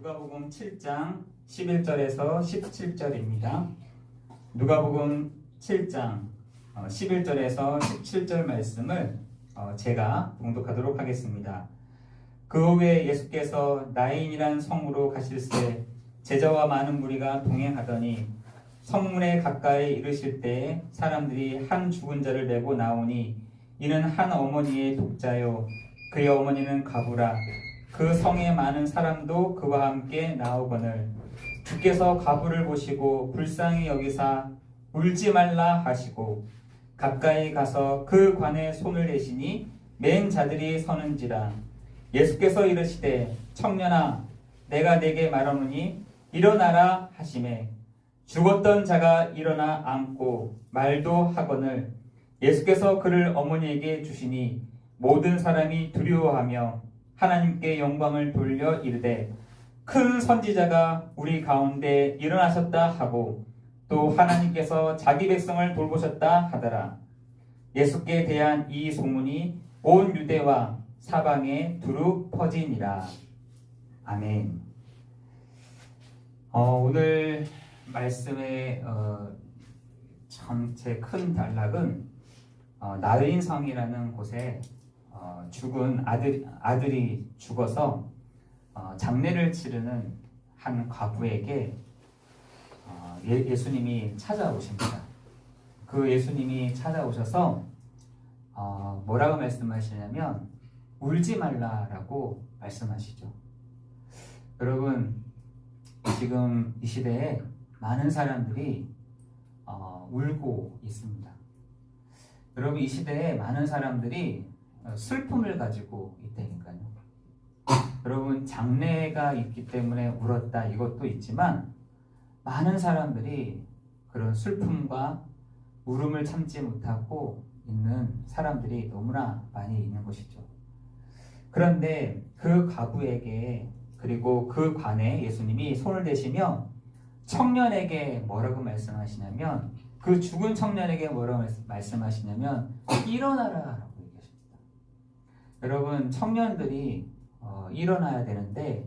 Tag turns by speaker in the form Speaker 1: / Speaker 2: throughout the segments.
Speaker 1: 누가복음 7장 11절에서 17절입니다. 누가복음 7장 11절에서 17절 말씀을 제가 봉독하도록 하겠습니다. 그 후에 예수께서 나인이란 성으로 가실새 제자와 많은 무리가 동행하더니 성문에 가까이 이르실 때에 사람들이 한 죽은 자를 메고 나오니 이는 한 어머니의 독자요 그의 어머니는 가부라. 그 성에 많은 사람도 그와 함께 나오거늘 주께서 가부를 보시고 불쌍히 여기사 울지 말라 하시고 가까이 가서 그 관에 손을 대시니 맨 자들이 서는지라. 예수께서 이르시되 청년아 내가 네게 말하노니 일어나라 하시매 죽었던 자가 일어나 앉고 말도 하거늘 예수께서 그를 어머니에게 주시니 모든 사람이 두려워하며 하나님께 영광을 돌려 이르되 큰 선지자가 우리 가운데 일어나셨다 하고 또 하나님께서 자기 백성을 돌보셨다 하더라. 예수께 대한 이 소문이 온 유대와 사방에 두루 퍼지니라. 아멘. 오늘 말씀의 전체 큰 단락은 나인성이라는 곳에 죽은 아들이 죽어서 장례를 치르는 한 과부에게 예수님이 찾아오십니다. 그 예수님이 찾아오셔서 뭐라고 말씀하시냐면 울지 말라라고 말씀하시죠. 여러분 지금 이 시대에 많은 사람들이 울고 있습니다. 여러분 이 시대에 많은 사람들이 슬픔을 가지고 있다니까요. 여러분 장래가 있기 때문에 울었다 이것도 있지만 많은 사람들이 그런 슬픔과 울음을 참지 못하고 있는 사람들이 너무나 많이 있는 것이죠. 그런데 그 과부에게 그리고 그 관에 예수님이 손을 대시며 청년에게 뭐라고 말씀하시냐면 그 죽은 청년에게 뭐라고 말씀하시냐면 일어나라 여러분 청년들이 일어나야 되는데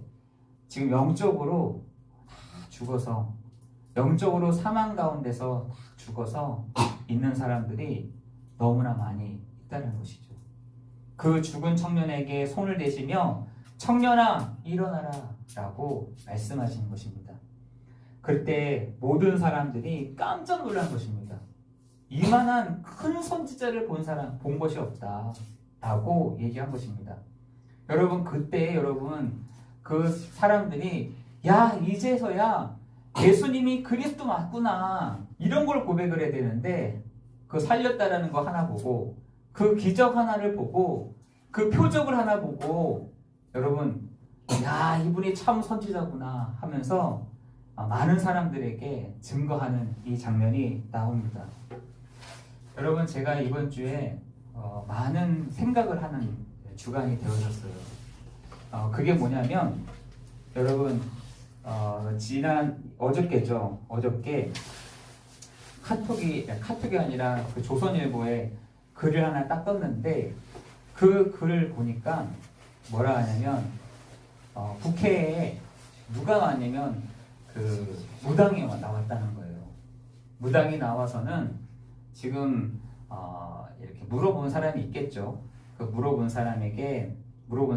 Speaker 1: 지금 영적으로 다 죽어서 영적으로 사망 가운데서 다 죽어서 있는 사람들이 너무나 많이 있다는 것이죠. 그 죽은 청년에게 손을 대시며 청년아 일어나라 라고 말씀하시는 것입니다. 그때 모든 사람들이 깜짝 놀란 것입니다. 이만한 큰 선지자를 본 것이 없다 라고 얘기한 것입니다. 여러분 그때 여러분 그 사람들이 야 이제서야 예수님이 그리스도 맞구나 이런 걸 고백을 해야 되는데 그 살렸다라는 거 하나 보고 그 기적 하나를 보고 그 표적을 하나 보고 여러분 야 이분이 참 선지자구나 하면서 많은 사람들에게 증거하는 이 장면이 나옵니다. 여러분 제가 이번 주에 많은 생각을 하는 주간이 되어졌어요. 그게 뭐냐면 여러분 지난 어저께죠. 어저께 카톡이 아니라 그 조선일보에 글을 하나 딱 떴는데 그 글을 보니까 뭐라 하냐면 국회에 누가 왔냐면 그 무당이 나왔다는 거예요. 무당이 나와서는 지금 이렇게 물어본 사람이 있겠죠. 그 물어본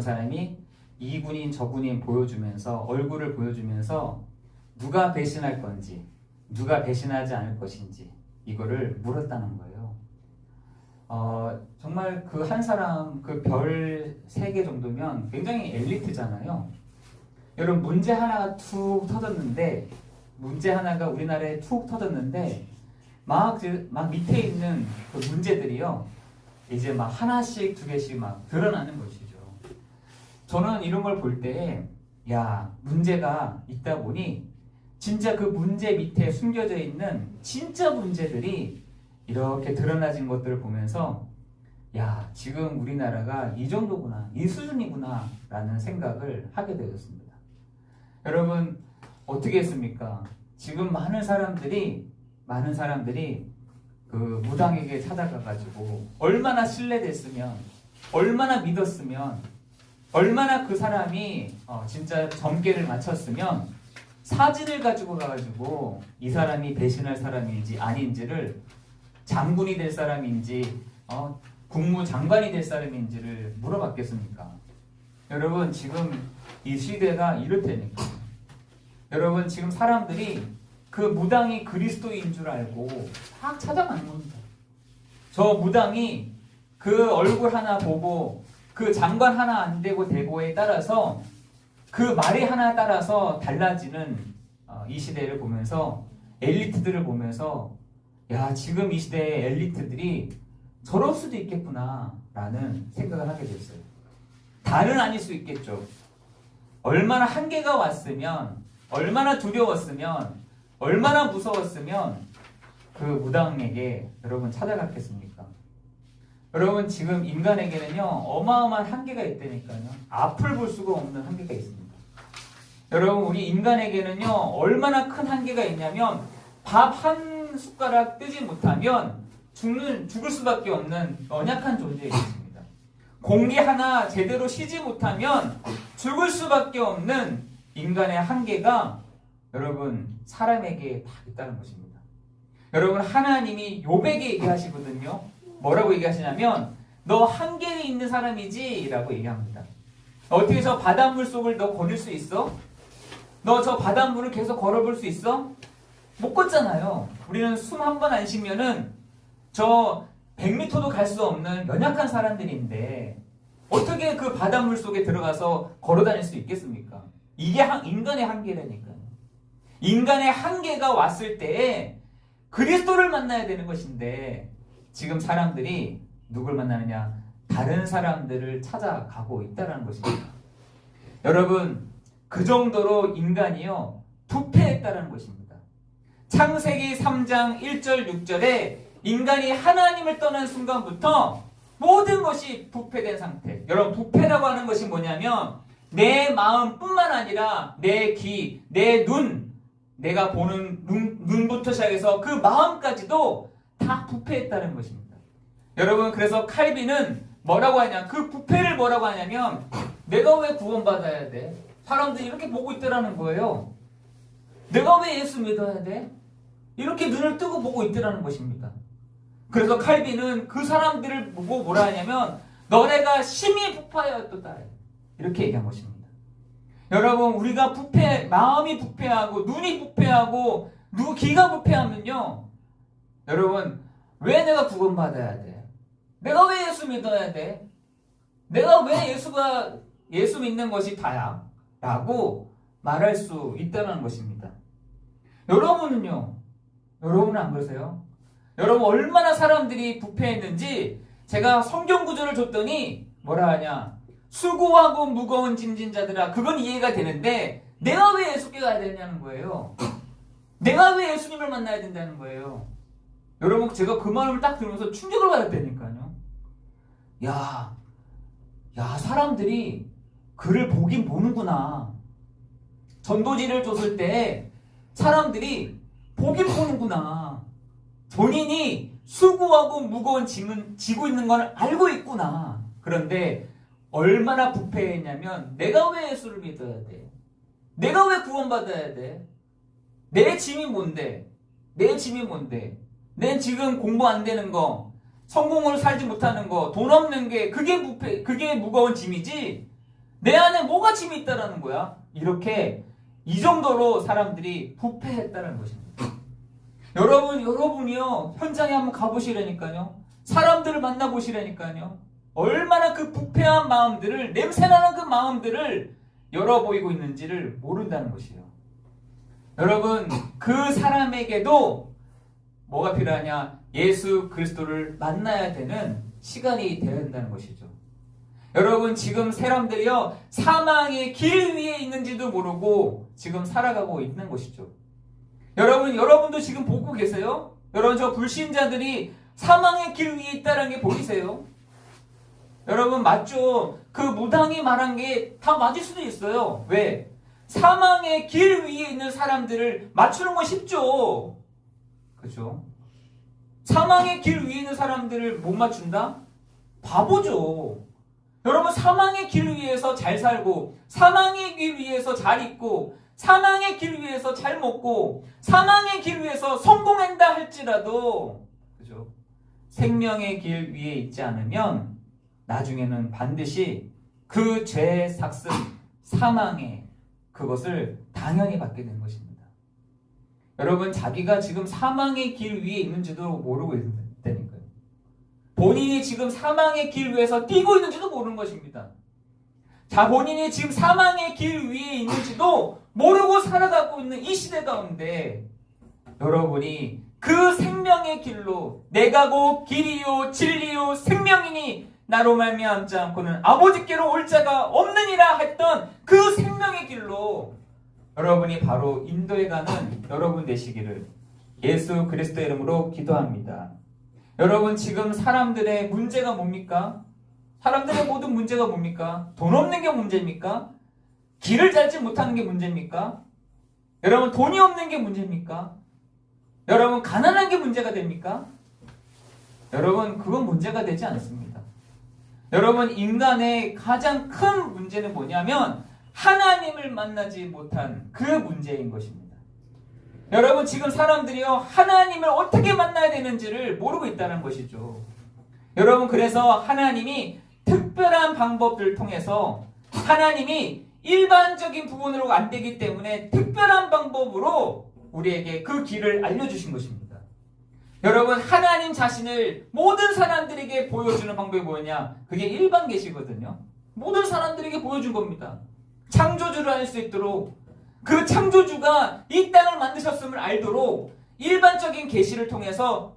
Speaker 1: 사람이 이군인 저군인 보여주면서 얼굴을 보여주면서 누가 배신할 건지 누가 배신하지 않을 것인지 이거를 물었다는 거예요. 정말 그 한 사람 그 별 3개 정도면 굉장히 엘리트잖아요. 여러분 문제 하나가 툭 터졌는데 문제 하나가 우리나라에 툭 터졌는데 막 밑에 있는 그 문제들이요 이제 막 하나씩 두 개씩 막 드러나는 것이죠. 저는 이런 걸 볼 때 야 문제가 있다 보니 진짜 그 문제 밑에 숨겨져 있는 진짜 문제들이 이렇게 드러나진 것들을 보면서 야 지금 우리나라가 이 정도구나 이 수준이구나 라는 생각을 하게 되었습니다. 여러분 어떻게 했습니까? 지금 많은 사람들이 그 무당에게 찾아가가지고 얼마나 신뢰됐으면 얼마나 믿었으면 얼마나 그 사람이 진짜 점괘를 맞췄으면 사진을 가지고 가가지고 이 사람이 배신할 사람인지 아닌지를 장군이 될 사람인지 국무장관이 될 사람인지를 물어봤겠습니까? 여러분 지금 이 시대가 이렇다니까. 여러분 지금 사람들이 그 무당이 그리스도인 줄 알고 막 찾아가는 겁니다. 저 무당이 그 얼굴 하나 보고 그 장관 하나 안 되고 되고에 따라서 그 말이 하나 따라서 달라지는 이 시대를 보면서 엘리트들을 보면서 야 지금 이 시대의 엘리트들이 저럴 수도 있겠구나 라는 생각을 하게 됐어요. 다는 아닐 수 있겠죠. 얼마나 한계가 왔으면 얼마나 두려웠으면 얼마나 무서웠으면 그 무당에게 여러분 찾아갔겠습니까? 여러분 지금 인간에게는요 어마어마한 한계가 있다니까요. 앞을 볼 수가 없는 한계가 있습니다. 여러분 우리 인간에게는요 얼마나 큰 한계가 있냐면 밥 한 숟가락 뜨지 못하면 죽을 수밖에 없는 연약한 존재에 있습니다. 공기 하나 제대로 쉬지 못하면 죽을 수밖에 없는 인간의 한계가 여러분 사람에게 다 있다는 것입니다. 여러분 하나님이 욥에게 얘기하시거든요. 뭐라고 얘기하시냐면 너 한계에 있는 사람이지 라고 얘기합니다. 어떻게 저 바닷물 속을 너 걸을 수 있어? 너 저 바닷물을 계속 걸어볼 수 있어? 못 걷잖아요. 우리는 숨 한 번 안 쉬면은 저 100m도 갈 수 없는 연약한 사람들인데 어떻게 그 바닷물 속에 들어가서 걸어 다닐 수 있겠습니까? 이게 인간의 한계라니까요. 인간의 한계가 왔을 때에 그리스도를 만나야 되는 것인데 지금 사람들이 누굴 만나느냐? 다른 사람들을 찾아가고 있다는 것입니다. 여러분 그 정도로 인간이요 부패했다는 것입니다. 창세기 3장 1절 6절에 인간이 하나님을 떠난 순간부터 모든 것이 부패된 상태. 여러분 부패라고 하는 것이 뭐냐면 내 마음뿐만 아니라 내 귀, 내 눈, 내가 보는 눈부터 시작해서 그 마음까지도 다 부패했다는 것입니다. 여러분 그래서 칼빈은 뭐라고 하냐? 그 부패를 뭐라고 하냐면 내가 왜 구원받아야 돼? 사람들이 이렇게 보고 있더라는 거예요. 내가 왜 예수 믿어야 돼? 이렇게 눈을 뜨고 보고 있더라는 것입니다. 그래서 칼빈은 그 사람들을 보고 뭐라 하냐면 너네가 심히 부패하였도다 이렇게 얘기한 것입니다. 여러분 우리가 마음이 부패하고 눈이 부패하고 귀가 부패하면요 여러분 왜 내가 구원받아야 돼? 내가 왜 예수 믿어야 돼? 내가 왜 예수 믿는 것이 다야? 라고 말할 수 있다는 것입니다. 여러분은 안 그러세요? 여러분 얼마나 사람들이 부패했는지 제가 성경 구절을 줬더니 뭐라 하냐? 수고하고 무거운 짐진 자들아. 그건 이해가 되는데 내가 왜 예수께 가야 되냐는 거예요. 내가 왜 예수님을 만나야 된다는 거예요. 여러분 제가 그 말을 딱 들으면서 충격을 받았다니까요. 야 사람들이 그를 보긴 보는구나. 전도지를 줬을 때 사람들이 보긴 보는구나. 본인이 수고하고 무거운 짐은 지고 있는 걸 알고 있구나. 그런데 얼마나 부패했냐면 내가 왜 예수를 믿어야 돼? 내가 왜 구원받아야 돼? 내 짐이 뭔데? 내 지금 공부 안 되는 거, 성공으로 살지 못하는 거, 돈 없는 게 그게 무거운 짐이지 내 안에 뭐가 짐이 있다라는 거야. 이렇게 이 정도로 사람들이 부패했다는 것입니다. 여러분이요 현장에 한번 가보시라니까요. 사람들을 만나보시라니까요. 얼마나 그 부패한 마음들을, 냄새나는 그 마음들을 열어 보이고 있는지를 모른다는 것이에요. 여러분 그 사람에게도 뭐가 필요하냐? 예수 그리스도를 만나야 되는 시간이 되어야 된다는 것이죠. 여러분 지금 사람들이요 사망의 길 위에 있는지도 모르고 지금 살아가고 있는 것이죠. 여러분도 지금 보고 계세요? 여러분 저 불신자들이 사망의 길 위에 있다는 게 보이세요? 여러분 맞죠? 그 무당이 말한 게 다 맞을 수도 있어요. 왜? 사망의 길 위에 있는 사람들을 맞추는 건 쉽죠. 그렇죠? 사망의 길 위에 있는 사람들을 못 맞춘다? 바보죠. 여러분, 사망의 길 위에서 잘 살고, 사망의 길 위에서 잘 있고, 사망의 길 위에서 잘 먹고, 사망의 길 위에서 성공한다 할지라도, 그죠? 생명의 길 위에 있지 않으면 나중에는 반드시 그 죄의 삭슨, 사망의 그것을 당연히 받게 되는 것입니다. 여러분, 자기가 지금 사망의 길 위에 있는지도 모르고 있다는 거예요. 본인이 지금 사망의 길 위에서 뛰고 있는지도 모르는 것입니다. 자, 본인이 지금 사망의 길 위에 있는지도 모르고 살아가고 있는 이 시대 가운데 여러분이 그 생명의 길로 내가 곧 길이요 진리요 생명이니 나로 말미암지 않고는 아버지께로 올 자가 없느니라 했던 그 생명의 길로 여러분이 바로 인도해가는 여러분 되시기를 예수 그리스도의 이름으로 기도합니다. 여러분, 지금 사람들의 문제가 뭡니까? 사람들의 모든 문제가 뭡니까? 돈 없는 게 문제입니까? 길을 밟지 못하는 게 문제입니까? 여러분, 돈이 없는 게 문제입니까? 여러분, 가난한 게 문제가 됩니까? 여러분, 그건 문제가 되지 않습니다. 여러분, 인간의 가장 큰 문제는 뭐냐면 하나님을 만나지 못한 그 문제인 것입니다. 여러분, 지금 사람들이요, 하나님을 어떻게 만나야 되는지를 모르고 있다는 것이죠. 여러분, 그래서 하나님이 특별한 방법들을 통해서 하나님이 일반적인 부분으로 안 되기 때문에 특별한 방법으로 우리에게 그 길을 알려주신 것입니다. 여러분, 하나님 자신을 모든 사람들에게 보여주는 방법이 뭐냐? 그게 일반 계시거든요. 모든 사람들에게 보여준 겁니다. 창조주를 알 수 있도록, 그 창조주가 이 땅을 만드셨음을 알도록 일반적인 계시를 통해서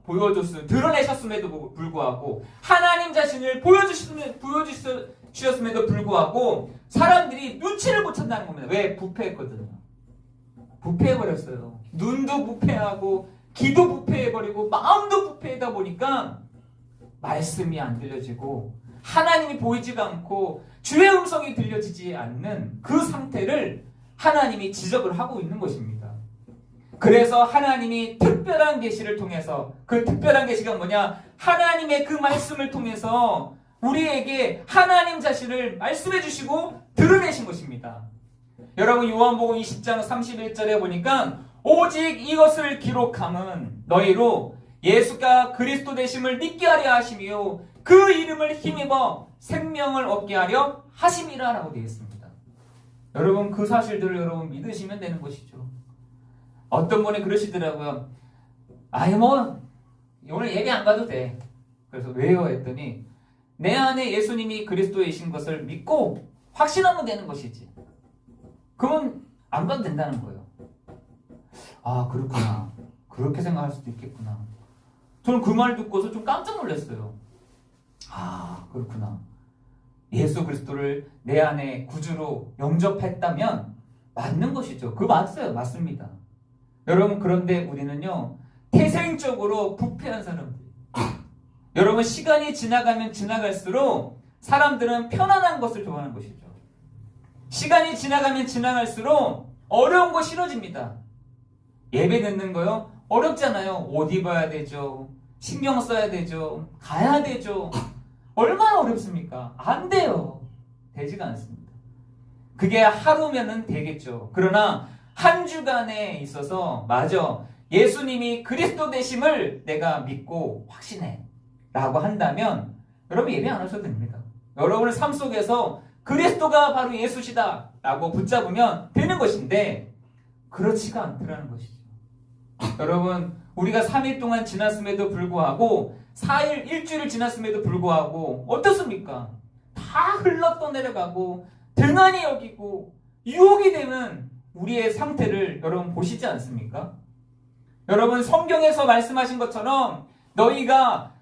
Speaker 1: 드러내셨음에도 불구하고 하나님 자신을 보여주셨음에도 불구하고 사람들이 눈치를 못 챘다는 겁니다. 왜? 부패했거든요. 부패해버렸어요. 눈도 부패하고 귀도 부패해버리고 마음도 부패하다 보니까 말씀이 안 들려지고 하나님이 보이지가 않고 주의 음성이 들려지지 않는 그 상태를 하나님이 지적을 하고 있는 것입니다. 그래서 하나님이 특별한 계시를 통해서, 그 특별한 계시가 뭐냐? 하나님의 그 말씀을 통해서 우리에게 하나님 자신을 말씀해 주시고 드러내신 것입니다. 여러분, 요한복음 20장 31절에 보니까 오직 이것을 기록함은 너희로 예수가 그리스도 되심을 믿게 하려 하심이요 그 이름을 힘입어 생명을 얻게 하려 하심이라 라고 되어 있습니다. 여러분, 그 사실들을 여러분 믿으시면 되는 것이죠. 어떤 분이 그러시더라고요. 오늘 예배 안 가도 돼. 그래서 왜요? 했더니 내 안에 예수님이 그리스도이신 것을 믿고 확신하면 되는 것이지. 그러면 안 가도 된다는 거예요. 아, 그렇구나. 그렇게 생각할 수도 있겠구나. 저는 그 말 듣고서 좀 깜짝 놀랐어요. 아, 그렇구나. 예수 그리스도를 내 안에 구주로 영접했다면 맞는 것이죠. 그거 맞어요. 맞습니다. 여러분, 그런데 우리는요, 태생적으로 부패한 사람들. 여러분, 시간이 지나가면 지나갈수록 사람들은 편안한 것을 좋아하는 것이죠. 시간이 지나가면 지나갈수록 어려운 거 싫어집니다. 예배 듣는 거요? 어렵잖아요. 옷 입어야 되죠. 신경 써야 되죠. 가야 되죠. 얼마나 어렵습니까? 안 돼요. 되지가 않습니다. 그게 하루면은 되겠죠. 그러나 한 주간에 있어서 맞아, 예수님이 그리스도 되심을 내가 믿고 확신해 라고 한다면 여러분 예배 안 하셔도 됩니다. 여러분의 삶 속에서 그리스도가 바로 예수시다 라고 붙잡으면 되는 것인데 그렇지가 않더라는 것이죠. 여러분, 우리가 3일 동안 지났음에도 불구하고 4일, 일주일 지났음에도 불구하고 어떻습니까? 다 흘러떠내려가고 등한히 여기고 유혹이 되는 우리의 상태를 여러분 보시지 않습니까? 여러분, 성경에서 말씀하신 것처럼 너희가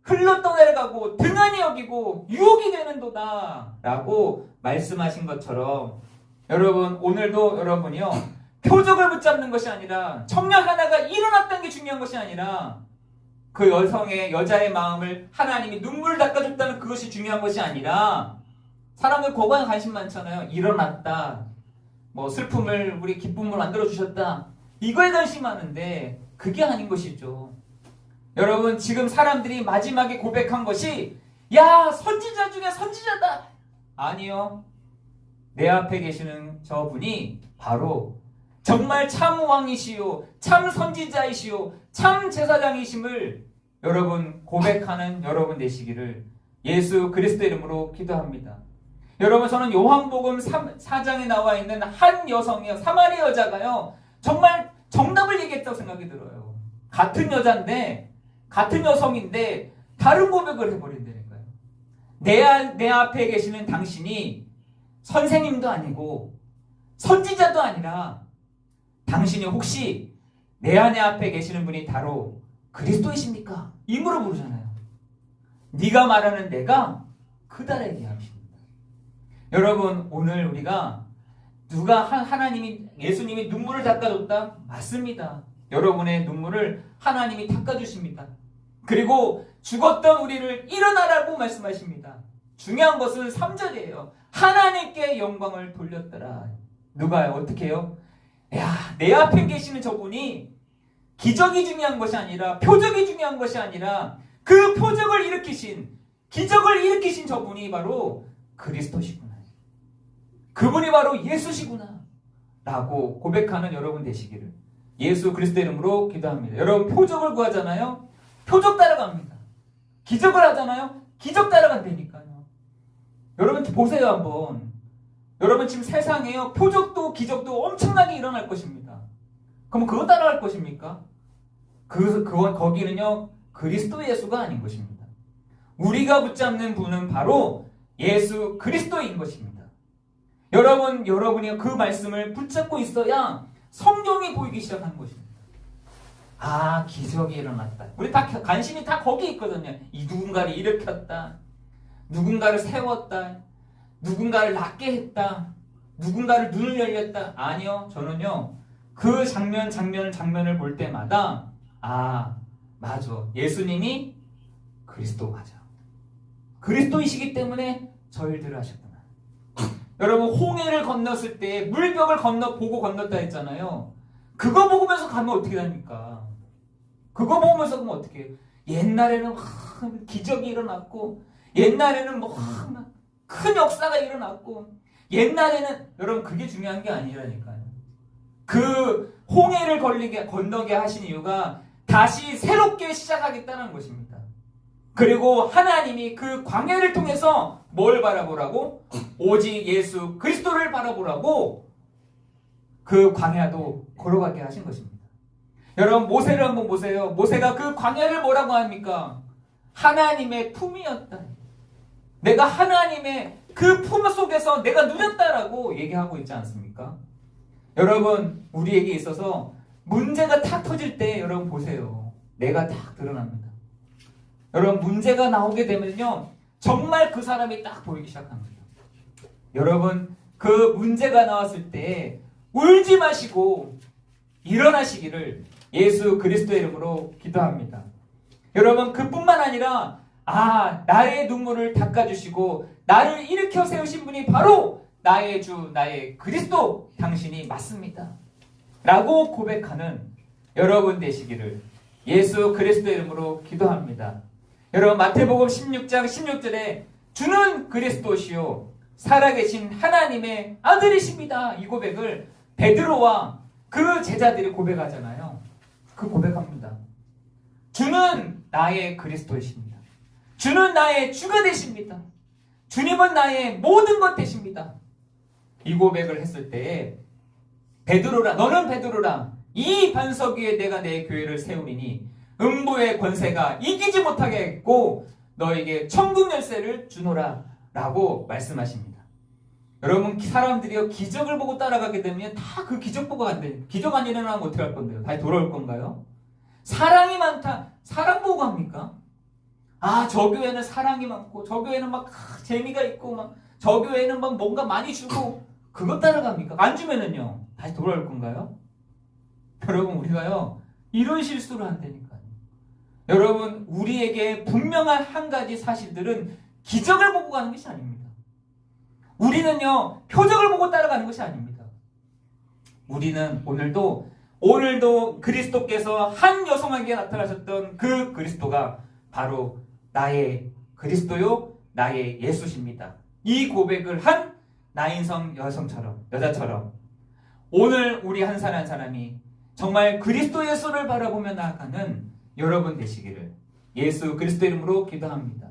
Speaker 1: 흘러떠내려가고 등한히 여기고 유혹이 되는도다 라고 말씀하신 것처럼 여러분, 오늘도 여러분이요, 표적을 붙잡는 것이 아니라 청년 하나가 일어났다는 게 중요한 것이 아니라 그 여자의 마음을 하나님이 눈물 닦아줬다는 그것이 중요한 것이 아니라 사람들 거기에 관심 많잖아요. 일어났다, 뭐 슬픔을 우리 기쁨으로 만들어주셨다, 이거에 관심 많은데 그게 아닌 것이죠. 여러분, 지금 사람들이 마지막에 고백한 것이 야, 선지자 중에 선지자다. 아니요. 내 앞에 계시는 저분이 바로 정말 참 왕이시요, 참 선지자이시요, 참 제사장이심을 여러분 고백하는 여러분 되시기를 예수 그리스도 이름으로 기도합니다. 여러분, 저는 요한복음 4장에 나와 있는 한 여성이요, 사마리아 여자가요, 정말 정답을 얘기했다고 생각이 들어요. 같은 여자인데, 같은 여성인데 다른 고백을 해버린다니까요. 내 앞에 계시는 당신이 선생님도 아니고 선지자도 아니라 당신이 혹시 내 앞에 계시는 분이 바로 그리스도이십니까? 이 물어보잖아요. 네가 말하는 내가 그다라 얘기하십니다. 여러분, 오늘 우리가 누가 하나님이, 예수님이 눈물을 닦아줬다? 맞습니다. 여러분의 눈물을 하나님이 닦아주십니다. 그리고 죽었던 우리를 일어나라고 말씀하십니다. 중요한 것은 3절이에요. 하나님께 영광을 돌렸더라. 누가요? 어떻게 해요? 야, 내 앞에 계시는 저분이 기적이 중요한 것이 아니라, 표적이 중요한 것이 아니라 그 표적을 일으키신, 기적을 일으키신 저분이 바로 그리스도시구나. 그분이 바로 예수시구나 라고 고백하는 여러분 되시기를 예수 그리스도 이름으로 기도합니다. 여러분, 표적을 구하잖아요. 표적 따라갑니다. 기적을 하잖아요. 기적 따라간다니까요. 여러분 보세요 한번. 여러분, 지금 세상에요, 표적도 기적도 엄청나게 일어날 것입니다. 그럼 그거 따라갈 것입니까? 거기는요, 그리스도 예수가 아닌 것입니다. 우리가 붙잡는 분은 바로 예수 그리스도인 것입니다. 여러분이 그 말씀을 붙잡고 있어야 성경이 보이기 시작하는 것입니다. 아, 기적이 일어났다. 우리 다 관심이 다 거기에 있거든요. 이 누군가를 일으켰다. 누군가를 세웠다. 누군가를 낫게 했다. 누군가를 눈을 열렸다. 아니요. 저는요, 그 장면을 볼 때마다 아, 맞아. 예수님이 그리스도 맞아. 그리스도이시기 때문에 저 일들을 하셨구나. 여러분, 홍해를 건넜을 때 물벽을 보고 건넜다 했잖아요. 그거 보면서 가면 어떻게 됩니까? 그거 보면서 가면 어떻게 해요? 옛날에는 기적이 일어났고, 옛날에는 큰 역사가 일어났고, 옛날에는, 여러분, 그게 중요한 게 아니라니까요. 그 홍해를 건너게 하신 이유가 다시 새롭게 시작하겠다는 것입니다. 그리고 하나님이 그 광야를 통해서 뭘 바라보라고? 오직 예수 그리스도를 바라보라고 그 광야도 걸어가게 하신 것입니다. 여러분, 모세를 한번 보세요. 모세가 그 광야를 뭐라고 합니까? 하나님의 품이었다. 내가 하나님의 그 품 속에서 내가 누렸다라고 얘기하고 있지 않습니까? 여러분, 우리에게 있어서 문제가 탁 터질 때 여러분 보세요. 내가 딱 드러납니다. 여러분, 문제가 나오게 되면요, 정말 그 사람이 딱 보이기 시작합니다. 여러분, 그 문제가 나왔을 때 울지 마시고 일어나시기를 예수 그리스도의 이름으로 기도합니다. 여러분, 그뿐만 아니라 나의 눈물을 닦아주시고 나를 일으켜 세우신 분이 바로 나의 주, 나의 그리스도, 당신이 맞습니다 라고 고백하는 여러분 되시기를 예수 그리스도의 이름으로 기도합니다. 여러분, 마태복음 16장 16절에 주는 그리스도시요 살아계신 하나님의 아들이십니다. 이 고백을 베드로와 그 제자들이 고백하잖아요. 그 고백합니다. 주는 나의 그리스도이십니다. 주는 나의 주가 되십니다. 주님은 나의 모든 것 되십니다. 이 고백을 했을 때 베드로라, 너는 베드로라, 이 반석 위에 내가 내 교회를 세우리니 음부의 권세가 이기지 못하게 했고 너에게 천국 열쇠를 주노라 라고 말씀하십니다. 여러분, 사람들이요, 기적을 보고 따라가게 되면 다 그 기적 보고 간대요. 기적 안 일어나면 어떻게 할 건데요? 다시 돌아올 건가요? 사랑이 많다. 사랑 보고 갑니까? 저 교회는 사랑이 많고 저 교회는 막 재미가 있고 저 교회는 막 뭔가 많이 주고 그것 따라갑니까? 안 주면은요 다시 돌아올 건가요? 여러분, 우리가요 이런 실수를 한다니까요. 여러분, 우리에게 분명한 한 가지 사실들은 기적을 보고 가는 것이 아닙니다. 우리는요 표적을 보고 따라가는 것이 아닙니다. 우리는 오늘도 그리스도께서 한 여성에게 나타나셨던 그 그리스도가 바로 나의 그리스도요 나의 예수십니다. 이 고백을 한 나인성 여자처럼 오늘 우리 한 사람 한 사람이 정말 그리스도 예수를 바라보며 나아가는 여러분 되시기를 예수 그리스도 이름으로 기도합니다.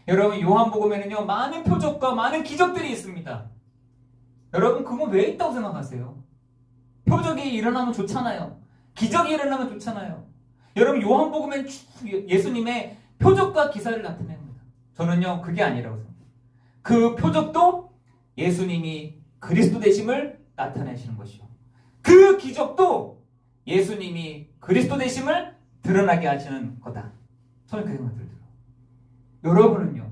Speaker 1: 여러분 요한복음에는요 많은 표적과 많은 기적들이 있습니다. 여러분 그건 왜 있다고 생각하세요? 표적이 일어나면 좋잖아요. 기적이 일어나면 좋잖아요. 여러분 요한복음엔 예수님의 표적과 기사를 나타냅니다. 저는요 그게 아니라고 생각합니다. 그 표적도 예수님이 그리스도 되심을 나타내시는 것이요. 그 기적도 예수님이 그리스도 되심을 드러나게 하시는 거다. 저는 그 생각이 들어요. 여러분은요.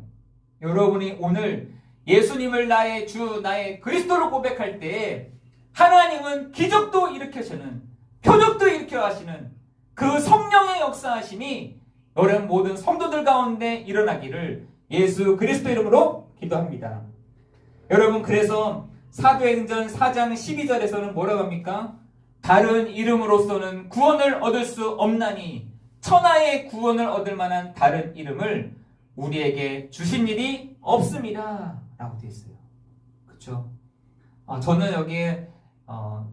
Speaker 1: 여러분이 오늘 예수님을 나의 주, 나의 그리스도로 고백할 때 하나님은 기적도 일으켜시는, 표적도 일으켜 하시는 그 성령의 역사하심이 여러분 모든 성도들 가운데 일어나기를 예수 그리스도 이름으로 기도합니다. 여러분 그래서 사도행전 4장 12절에서는 뭐라고 합니까? 다른 이름으로서는 구원을 얻을 수 없나니 천하의 구원을 얻을 만한 다른 이름을 우리에게 주신 일이 없습니다 라고 되어 있어요. 그렇죠? 저는 여기에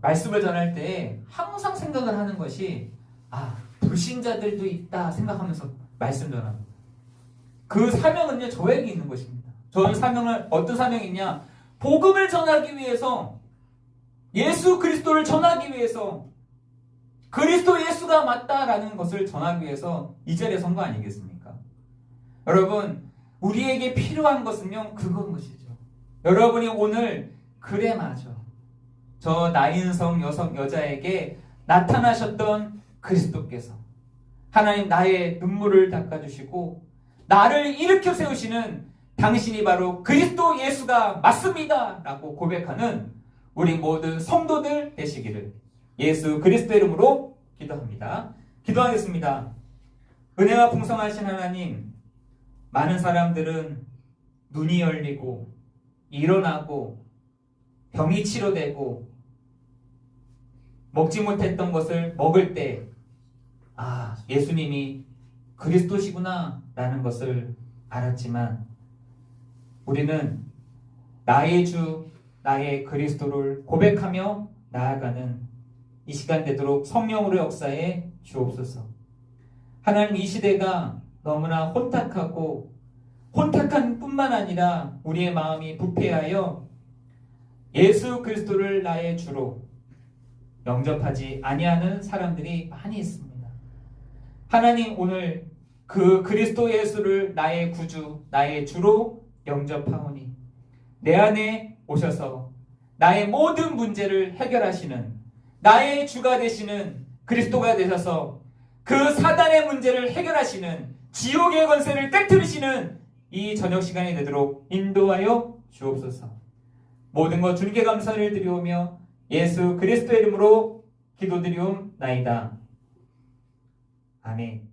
Speaker 1: 말씀을 전할 때 항상 생각을 하는 것이 불신자들도 있다 생각하면서 말씀 전합니다. 그 사명은요 저에게 있는 것입니다. 저는 사명을 어떤 사명이 있냐? 복음을 전하기 위해서, 예수 그리스도를 전하기 위해서, 그리스도 예수가 맞다라는 것을 전하기 위해서 이 자리에 선 거 아니겠습니까? 여러분 우리에게 필요한 것은요 그건 것이죠. 여러분이 오늘 그래 맞아, 저 나인성 여자에게 나타나셨던 그리스도께서 하나님 나의 눈물을 닦아주시고 나를 일으켜 세우시는 당신이 바로 그리스도 예수가 맞습니다 라고 고백하는 우리 모든 성도들 되시기를 예수 그리스도 이름으로 기도합니다. 기도하겠습니다. 은혜가 풍성하신 하나님, 많은 사람들은 눈이 열리고 일어나고 병이 치료되고 먹지 못했던 것을 먹을 때 예수님이 그리스도시구나 라는 것을 알았지만 우리는 나의 주, 나의 그리스도를 고백하며 나아가는 이 시간 되도록 성령으로 역사해 주옵소서. 하나님 이 시대가 너무나 혼탁한 뿐만 아니라 우리의 마음이 부패하여 예수 그리스도를 나의 주로 영접하지 아니하는 사람들이 많이 있습니다. 하나님 오늘 그 그리스도 예수를 나의 구주, 나의 주로 영접하오니 내 안에 오셔서 나의 모든 문제를 해결하시는 나의 주가 되시는 그리스도가 되셔서 그 사단의 문제를 해결하시는 지옥의 권세를 깨뜨리시는 이 저녁 시간이 되도록 인도하여 주옵소서. 모든 것 주님께 감사를 드리오며 예수 그리스도의 이름으로 기도드리옵나이다. 아멘.